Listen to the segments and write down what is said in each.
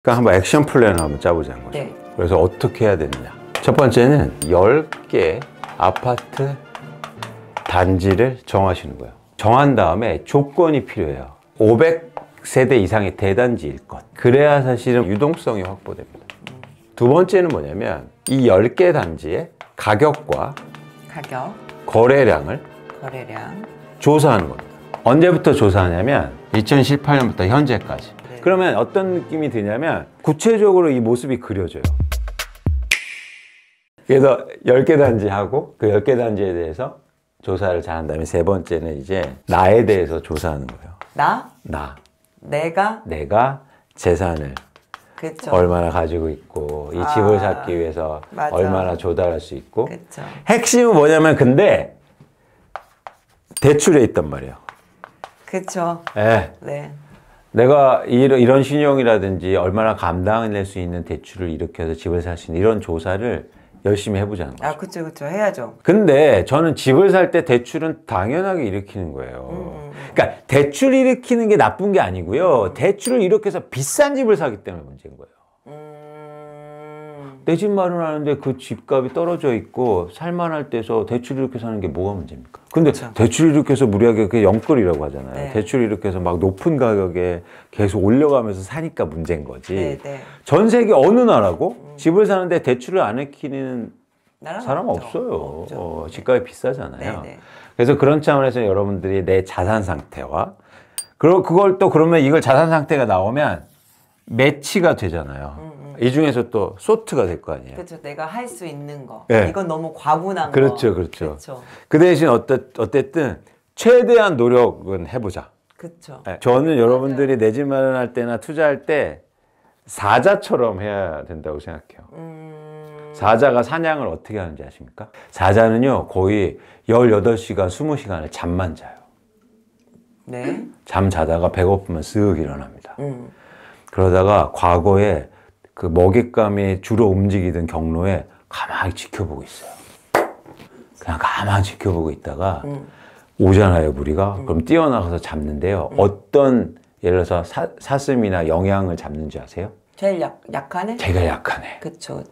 그러니까 한번 액션 플랜을 한번 짜보자는 거죠. 네. 그래서 어떻게 해야 되느냐. 첫 번째는 10개 아파트 단지를 정하시는 거예요. 정한 다음에 조건이 필요해요. 500세대 이상의 대단지일 것. 그래야 사실은 유동성이 확보됩니다. 두 번째는 뭐냐면 이 10개 단지의 가격과 거래량을 조사하는 겁니다. 언제부터 조사하냐면 2018년부터 현재까지. 네. 그러면 어떤 느낌이 드냐면 구체적으로 이 모습이 그려져요. 그래서 10개 단지하고 그 10개 단지에 대해서 조사를 잘한 다음에 세 번째는 이제 나에 대해서 조사하는 거예요. 나. 내가 재산을 그쵸. 얼마나 가지고 있고 이 집을 찾기 위해서 맞아. 얼마나 조달할 수 있고. 그쵸. 핵심은 뭐냐면 근데 대출에 있단 말이에요. 그쵸. 네. 네. 내가 이런 신용이라든지 얼마나 감당해낼 수 있는 대출을 일으켜서 집을 살 수 있는 이런 조사를 열심히 해보자는 거죠. 그쵸. 해야죠. 근데 저는 집을 살 때 대출은 당연하게 일으키는 거예요. 그러니까 대출 일으키는 게 나쁜 게 아니고요. 대출을 일으켜서 비싼 집을 사기 때문에 문제인 거예요. 내 집 마련하는데 그 집값이 떨어져 있고 살만할 때서 대출 일으켜서 사는 게 뭐가 문제입니까? 근데 그렇죠. 대출 일으켜서 무리하게 그게 영끌이라고 하잖아요. 네. 대출 일으켜서 막 높은 가격에 계속 올려가면서 사니까 문제인 거지. 네. 전 세계 어느 나라고 집을 사는데 대출을 안 일으키는 사람 없죠. 없어요. 집값이 비싸잖아요. 네네. 그래서 그런 차원에서 여러분들이 내 자산 상태와 그걸 또 그러면 이걸 자산 상태가 나오면 매치가 되잖아요. 이 중에서 또 소트가 될 거 아니에요. 그렇죠. 내가 할 수 있는 거. 네. 이건 너무 과분한 그렇죠. 거. 그렇죠. 그 대신 어쨌든 최대한 노력은 해보자. 그렇죠. 네. 저는 여러분들이 내 집 마련할 때나 투자할 때 사자처럼 해야 된다고 생각해요. 사자가 사냥을 어떻게 하는지 아십니까? 사자는요 거의 18시간, 20시간을 잠만 자요. 네. 잠 자다가 배고프면 쓱 일어납니다. 그러다가 과거에 그 먹잇감이 주로 움직이던 경로에 가만히 지켜보고 있어요. 그냥 가만히 지켜보고 있다가 오잖아요, 무리가. 그럼 뛰어나가서 잡는데요. 어떤 예를 들어서 사슴이나 영양을 잡는지 아세요? 제일 약한 애? 제가 약한 애. 그쵸.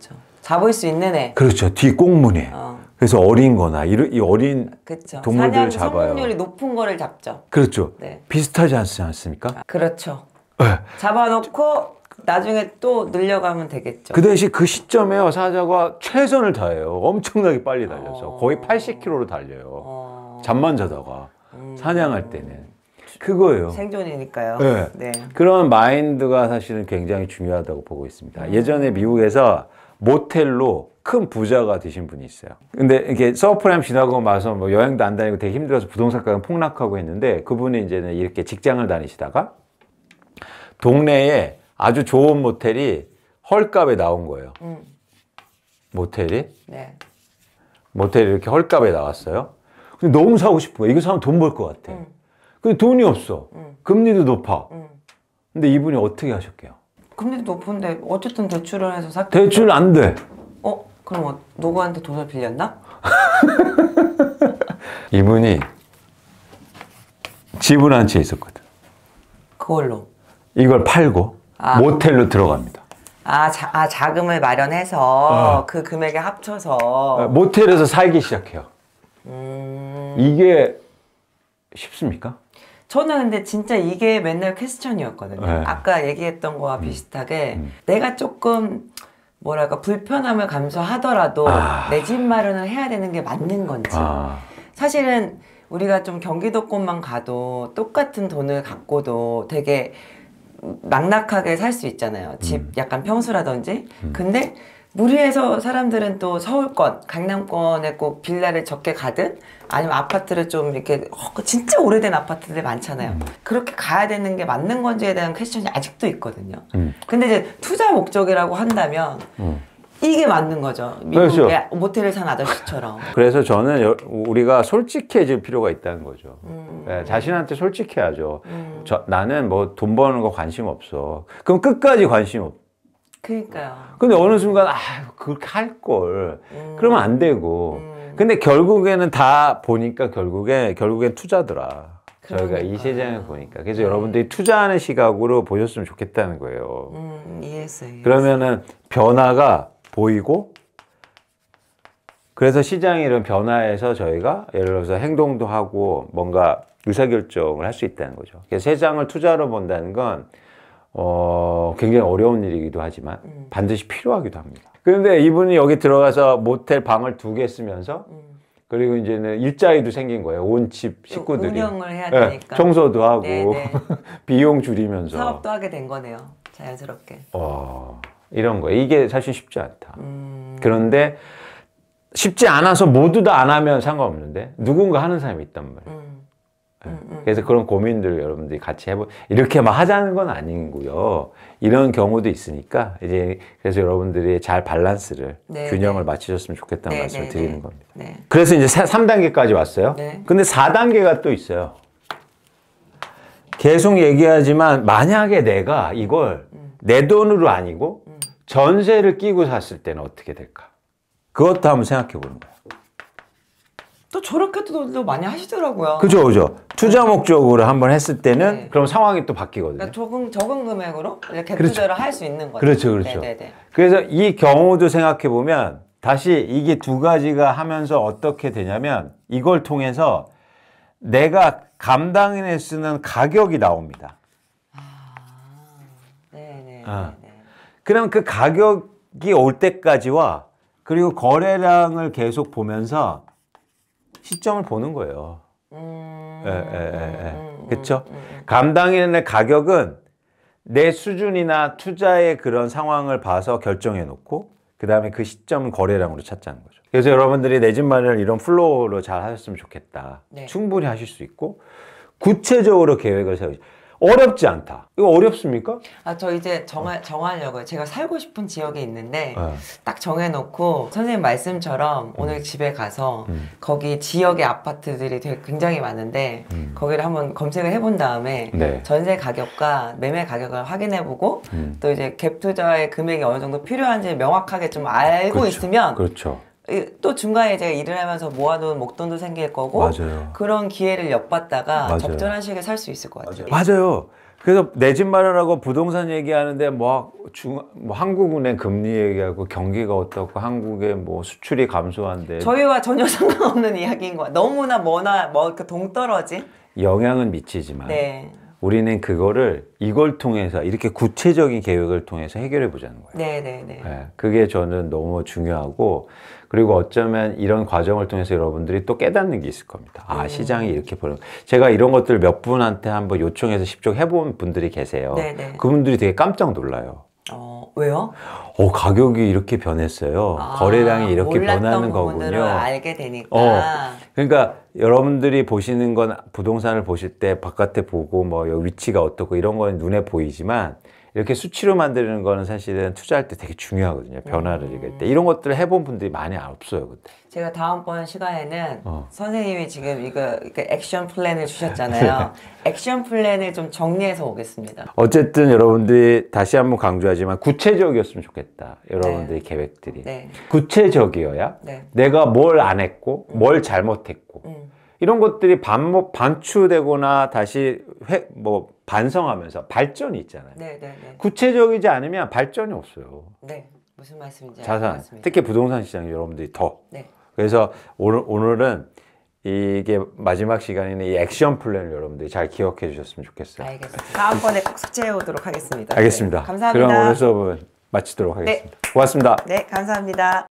잡을 수 있는 애. 그렇죠. 뒤 꽁무니. 그래서 어린 거나 이 어린 그쵸. 동물들을 사냥 잡아요. 성공률이 높은 거를 잡죠. 그렇죠. 네. 비슷하지 않습니까? 그렇죠. 네. 잡아놓고 나중에 또 늘려가면 되겠죠. 그 대신 그 시점에 사자가 최선을 다해요. 엄청나게 빨리 달려서 거의 80km로 달려요. 잠만 자다가 사냥할 때는 그거예요. 생존이니까요. 네. 네. 그런 마인드가 사실은 굉장히 중요하다고 보고 있습니다. 예전에 미국에서 모텔로 큰 부자가 되신 분이 있어요. 근데 이렇게 서브프라임 지나고 나서 뭐 여행도 안 다니고 되게 힘들어서 부동산 가격 폭락하고 했는데 그분이 이제는 이렇게 직장을 다니시다가 동네에 아주 좋은 모텔이 헐값에 나온 거예요. 모텔이 이렇게 헐값에 나왔어요. 근데 너무 사고 싶은 거예요. 이거 사면 돈 벌 것 같아. 근데 돈이 없어. 금리도 높아. 근데 이분이 어떻게 하셨게요? 금리도 높은데 어쨌든 대출을 해서 샀겠죠. 대출 안 돼. 그럼 누구한테 돈을 빌렸나? 이분이 집을 한 채 있었거든. 그걸로. 이걸 팔고 모텔로 들어갑니다. 자금을 마련해서 그 금액에 합쳐서 모텔에서 살기 시작해요. 이게 쉽습니까? 저는 근데 진짜 이게 맨날 퀘스천이었거든요. 네. 아까 얘기했던 거와 비슷하게 내가 조금 뭐랄까 불편함을 감수하더라도 내 집 마련을 해야 되는 게 맞는 건지. 사실은 우리가 좀 경기도권만 가도 똑같은 돈을 갖고도 되게 낙낙하게 살 수 있잖아요. 집 약간 평수라든지. 근데 무리해서 사람들은 또 서울권, 강남권에 꼭 빌라를 적게 가든 아니면 아파트를 좀 이렇게 진짜 오래된 아파트들 많잖아요. 그렇게 가야 되는 게 맞는 건지에 대한 퀘스천이 아직도 있거든요. 근데 이제 투자 목적이라고 한다면 이게 맞는 거죠. 미국의 모텔을 산 아저씨처럼. 그래서 저는 우리가 솔직해질 필요가 있다는 거죠. 자신한테 솔직해야죠. 나는 뭐 돈 버는 거 관심 없어. 그럼 끝까지 관심 없어. 그러니까요. 근데 어느 순간 그렇게 할 걸. 그러면 안 되고. 근데 결국에는 다 보니까 결국엔 투자더라. 저희가 이 시장을 보니까. 그래서 여러분들이 투자하는 시각으로 보셨으면 좋겠다는 거예요. 이해했어요. 그러면은 변화가 보이고, 그래서 시장이 이런 변화에서 저희가 예를 들어서 행동도 하고 뭔가 의사결정을 할 수 있다는 거죠. 그래서 세상을 투자로 본다는 건 굉장히 어려운 일이기도 하지만 반드시 필요하기도 합니다. 그런데 이분이 여기 들어가서 모텔 방을 2개 쓰면서 그리고 이제는 일자리도 생긴 거예요. 온 집 식구들이. 운영을 해야 되니까. 청소도 하고 네네. 비용 줄이면서. 사업도 하게 된 거네요. 자연스럽게. 이런 거예요. 이게 사실 쉽지 않다. 그런데 쉽지 않아서 모두 다 안 하면 상관없는데 누군가 하는 사람이 있단 말이에요. 그래서 그런 고민들 여러분들이 같이 이렇게 막 하자는 건 아니고요. 이런 경우도 있으니까 이제 그래서 여러분들이 잘 밸런스를 균형을 맞추셨으면 좋겠다는 말씀을 드리는 겁니다. 그래서 이제 3단계까지 왔어요. 근데 4단계가 또 있어요. 계속 얘기하지만 만약에 내가 이걸 내 돈으로 아니고 전세를 끼고 샀을 때는 어떻게 될까? 그것도 한번 생각해 보는 거예요. 또 저렇게도 많이 하시더라고요. 그죠, 그죠. 투자 목적으로 한번 했을 때는 그럼 상황이 또 바뀌거든요. 그러니까 적은 금액으로 이렇게 투자를 할 수 있는 거죠. 그렇죠, 그렇죠. 그래서 이 경우도 생각해 보면 다시 이게 2가지가 하면서 어떻게 되냐면 이걸 통해서 내가 감당해 쓰는 가격이 나옵니다. 그럼 그 가격이 올 때까지와 그리고 거래량을 계속 보면서 시점을 보는 거예요. 그렇죠? 감당해낼 가격은 내 수준이나 투자의 그런 상황을 봐서 결정해 놓고 그 다음에 그 시점은 거래량으로 찾자는 거죠. 그래서 여러분들이 내 집 마련을 이런 플로우로 잘 하셨으면 좋겠다. 충분히 하실 수 있고 구체적으로 계획을 세우시. 어렵지 않다. 이거 어렵습니까? 저 이제 정하려고요. 제가 살고 싶은 지역에 있는데 딱 정해놓고 선생님 말씀처럼 오늘 집에 가서 거기 지역의 아파트들이 되게 굉장히 많은데 거기를 한번 검색을 해본 다음에 전세 가격과 매매 가격을 확인해보고 또 이제 갭 투자의 금액이 어느 정도 필요한지 명확하게 좀 알고 있으면 또 중간에 제가 일을 하면서 모아둔 목돈도 생길 거고 그런 기회를 엿봤다가 적절한 시기에 살 수 있을 것 같아요. 맞아요. 그래서 내 집 마련하고 부동산 얘기하는데 뭐 한국은행 금리 얘기하고 경기가 어떻고 한국의 뭐 수출이 감소한데 저희와 전혀 상관없는 이야기인 거야. 너무나 뭐나 동떨어진 영향은 미치지만 우리는 이걸 통해서 이렇게 구체적인 계획을 통해서 해결해 보자는 거예요. 그게 저는 너무 중요하고 그리고 어쩌면 이런 과정을 통해서 여러분들이 또 깨닫는 게 있을 겁니다. 시장이 이렇게 보는. 제가 이런 것들 몇 분한테 한번 요청해서 직접 해본 분들이 계세요. 그분들이 되게 깜짝 놀라요. 왜요? 가격이 이렇게 변했어요. 거래량이 이렇게 변하는 거군요. 알게 되니까. 그러니까 여러분들이 보시는 건 부동산을 보실 때 바깥에 보고 뭐 여기 위치가 어떻고 이런 건 눈에 보이지만 이렇게 수치로 만드는 거는 사실은 투자할 때 되게 중요하거든요. 변화를 읽을 때. 이런 것들을 해본 분들이 많이 없어요. 그때. 제가 다음번 시간에는 선생님이 지금 이거 액션 플랜을 주셨잖아요. 액션 플랜을 좀 정리해서 오겠습니다. 어쨌든 여러분들이 다시 한번 강조하지만 구체적이었으면 좋겠다. 여러분들의 계획들이. 구체적이어야 내가 뭘 안 했고 뭘 잘못했고 이런 것들이 반추되거나 다시 반성하면서 발전이 있잖아요. 구체적이지 않으면 발전이 없어요. 무슨 말씀인지 자산, 알겠습니다. 특히 부동산 시장 여러분들이 더. 그래서 오늘은 이게 마지막 시간에는 이 액션 플랜을 여러분들이 잘 기억해 주셨으면 좋겠어요. 알겠습니다. 다음번에 꼭 숙제해 오도록 하겠습니다. 알겠습니다. 감사합니다. 그럼 오늘 수업은 마치도록 하겠습니다. 고맙습니다. 감사합니다.